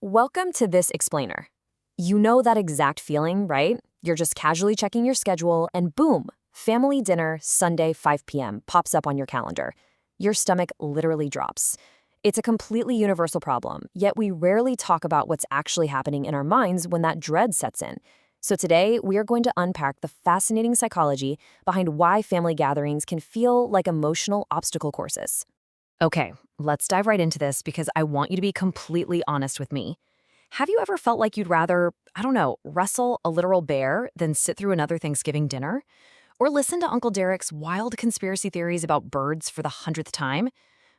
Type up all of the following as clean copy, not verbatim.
Welcome to This Explainer. You know that exact feeling, right? You're just casually checking your schedule and boom, family dinner, Sunday, 5 p.m. pops up on your calendar. Your stomach literally drops. It's a completely universal problem, yet we rarely talk about what's actually happening in our minds when that dread sets in. So today, we are going to unpack the fascinating psychology behind why family gatherings can feel like emotional obstacle courses. Okay, let's dive right into this because I want you to be completely honest with me. Have you ever felt like you'd rather, I don't know, wrestle a literal bear than sit through another Thanksgiving dinner? Or listen to Uncle Derek's wild conspiracy theories about birds for the hundredth time?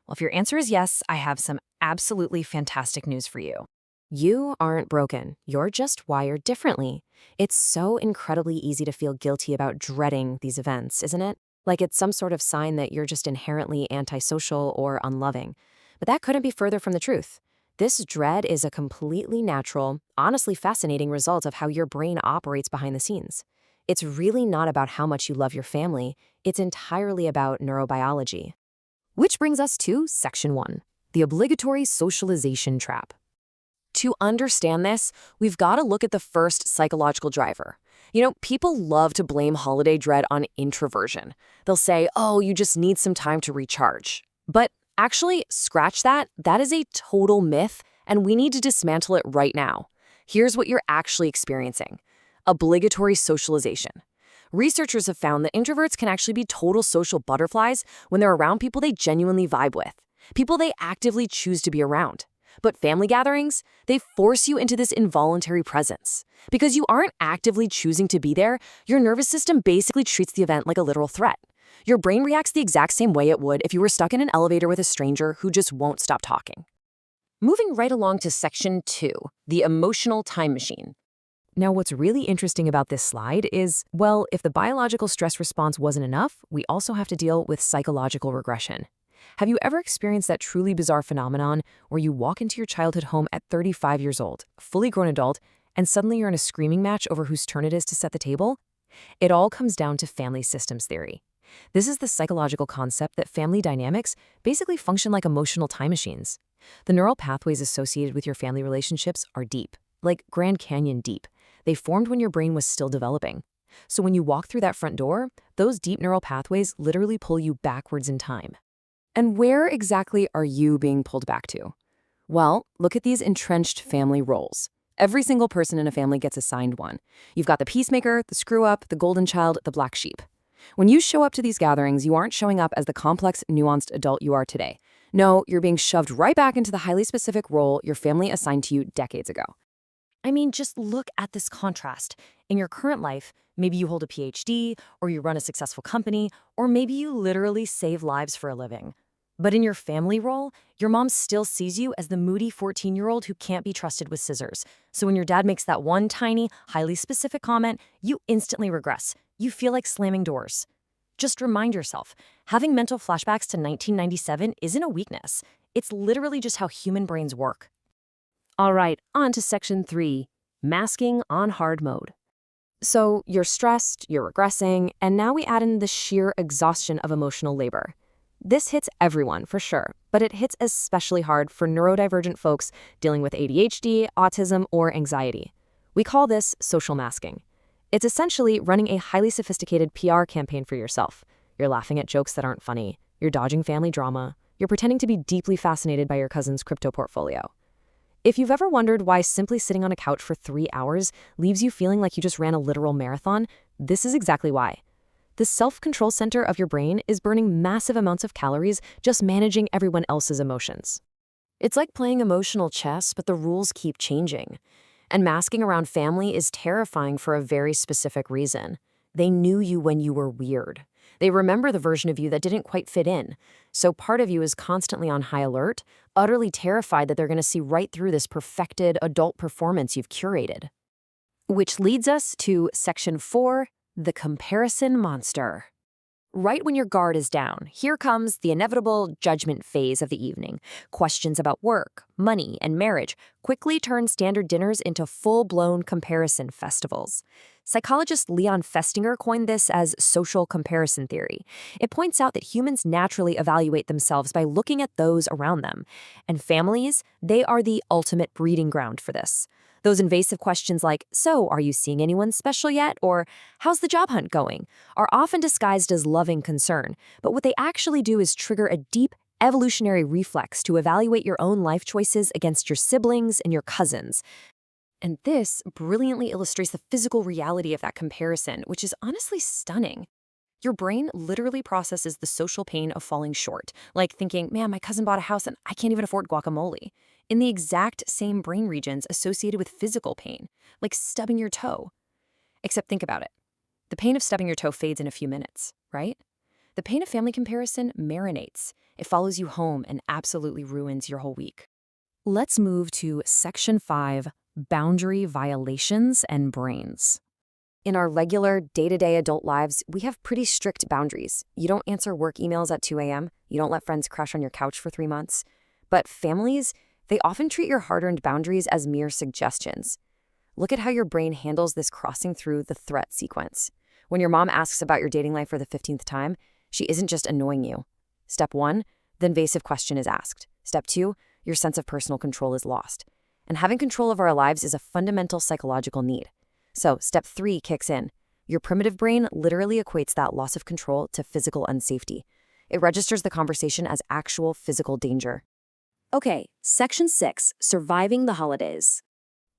Well, if your answer is yes, I have some absolutely fantastic news for you. You aren't broken. You're just wired differently. It's so incredibly easy to feel guilty about dreading these events, isn't it? Like it's some sort of sign that you're just inherently antisocial or unloving. But that couldn't be further from the truth. This dread is a completely natural, honestly fascinating result of how your brain operates behind the scenes. It's really not about how much you love your family, it's entirely about neurobiology. Which brings us to Section 1, the obligatory socialization trap. To understand this, we've got to look at the first psychological driver. People love to blame holiday dread on introversion. They'll say, oh, you just need some time to recharge. But actually, scratch that. That is a total myth, and we need to dismantle it right now. Here's what you're actually experiencing: obligatory socialization. Researchers have found that introverts can actually be total social butterflies when they're around people they genuinely vibe with, people they actively choose to be around. But family gatherings, they force you into this involuntary presence. Because you aren't actively choosing to be there, your nervous system basically treats the event like a literal threat. Your brain reacts the exact same way it would if you were stuck in an elevator with a stranger who just won't stop talking. Moving right along to Section 2, the emotional time machine. Now, what's really interesting about this slide is, well, if the biological stress response wasn't enough, we also have to deal with psychological regression. Have you ever experienced that truly bizarre phenomenon where you walk into your childhood home at 35 years old, fully grown adult, and suddenly you're in a screaming match over whose turn it is to set the table? It all comes down to family systems theory. This is the psychological concept that family dynamics basically function like emotional time machines. The neural pathways associated with your family relationships are deep, like Grand Canyon deep. They formed when your brain was still developing. So when you walk through that front door, those deep neural pathways literally pull you backwards in time. And where exactly are you being pulled back to? Well, look at these entrenched family roles. Every single person in a family gets assigned one. You've got the peacemaker, the screw-up, the golden child, the black sheep. When you show up to these gatherings, you aren't showing up as the complex, nuanced adult you are today. No, you're being shoved right back into the highly specific role your family assigned to you decades ago. I mean, just look at this contrast. In your current life, maybe you hold a PhD, or you run a successful company, or maybe you literally save lives for a living. But in your family role, your mom still sees you as the moody 14-year-old who can't be trusted with scissors. So when your dad makes that one tiny, highly specific comment, you instantly regress. You feel like slamming doors. Just remind yourself, having mental flashbacks to 1997 isn't a weakness. It's literally just how human brains work. All right, on to Section 3, masking on hard mode. So you're stressed, you're regressing, and now we add in the sheer exhaustion of emotional labor. This hits everyone, for sure, but it hits especially hard for neurodivergent folks dealing with ADHD, autism, or anxiety. We call this social masking. It's essentially running a highly sophisticated PR campaign for yourself. You're laughing at jokes that aren't funny, you're dodging family drama, you're pretending to be deeply fascinated by your cousin's crypto portfolio. If you've ever wondered why simply sitting on a couch for 3 hours leaves you feeling like you just ran a literal marathon, this is exactly why. The self-control center of your brain is burning massive amounts of calories just managing everyone else's emotions. It's like playing emotional chess, but the rules keep changing. And masking around family is terrifying for a very specific reason. They knew you when you were weird. They remember the version of you that didn't quite fit in. So part of you is constantly on high alert, utterly terrified that they're going to see right through this perfected adult performance you've curated. Which leads us to Section 4, the comparison monster. Right when your guard is down, here comes the inevitable judgment phase of the evening. Questions about work, money, and marriage quickly turn standard dinners into full-blown comparison festivals. Psychologist Leon Festinger coined this as social comparison theory. It points out that humans naturally evaluate themselves by looking at those around them. And families, they are the ultimate breeding ground for this. Those invasive questions like, so, are you seeing anyone special yet? Or, how's the job hunt going? Are often disguised as loving concern, but what they actually do is trigger a deep evolutionary reflex to evaluate your own life choices against your siblings and your cousins. And this brilliantly illustrates the physical reality of that comparison, which is honestly stunning. Your brain literally processes the social pain of falling short, like thinking, man, my cousin bought a house and I can't even afford guacamole, in the exact same brain regions associated with physical pain, like stubbing your toe. Except think about it. The pain of stubbing your toe fades in a few minutes, right? The pain of family comparison marinates. It follows you home and absolutely ruins your whole week. Let's move to Section 5, Boundary Violations and Brains. In our regular day-to-day adult lives, we have pretty strict boundaries. You don't answer work emails at 2 a.m. You don't let friends crash on your couch for 3 months. But families, they often treat your hard-earned boundaries as mere suggestions. Look at how your brain handles this crossing through the threat sequence. When your mom asks about your dating life for the 15th time, she isn't just annoying you. Step 1, the invasive question is asked. Step 2, your sense of personal control is lost. And having control of our lives is a fundamental psychological need. So, step 3 kicks in. Your primitive brain literally equates that loss of control to physical unsafety. It registers the conversation as actual physical danger. Okay, Section 6, Surviving the Holidays.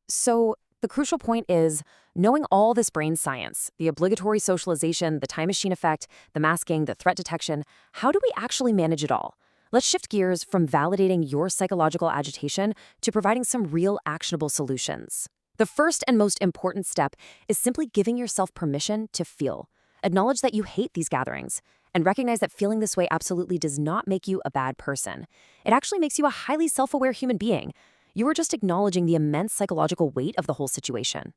So, the crucial point is, knowing all this brain science, the obligatory socialization, the time machine effect, the masking, the threat detection, how do we actually manage it all? Let's shift gears from validating your psychological agitation to providing some real actionable solutions. The first and most important step is simply giving yourself permission to feel. Acknowledge that you hate these gatherings, and recognize that feeling this way absolutely does not make you a bad person. It actually makes you a highly self-aware human being. You are just acknowledging the immense psychological weight of the whole situation.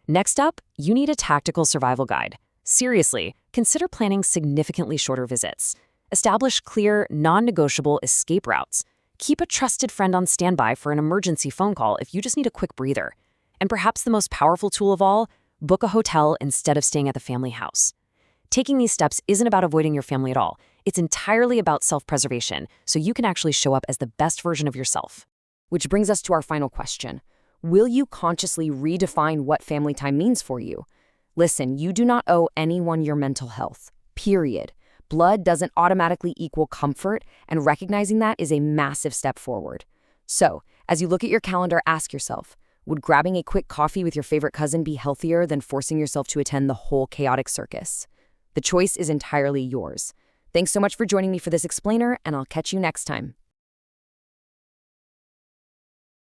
Next up, you need a tactical survival guide. Seriously, consider planning significantly shorter visits. Establish clear, non-negotiable escape routes. Keep a trusted friend on standby for an emergency phone call if you just need a quick breather. And perhaps the most powerful tool of all, book a hotel instead of staying at the family house. Taking these steps isn't about avoiding your family at all. It's entirely about self-preservation, so you can actually show up as the best version of yourself. Which brings us to our final question. Will you consciously redefine what family time means for you? Listen, you do not owe anyone your mental health, period. Blood doesn't automatically equal comfort, and recognizing that is a massive step forward. So, as you look at your calendar, ask yourself, would grabbing a quick coffee with your favorite cousin be healthier than forcing yourself to attend the whole chaotic circus? The choice is entirely yours. Thanks so much for joining me for this explainer, and I'll catch you next time.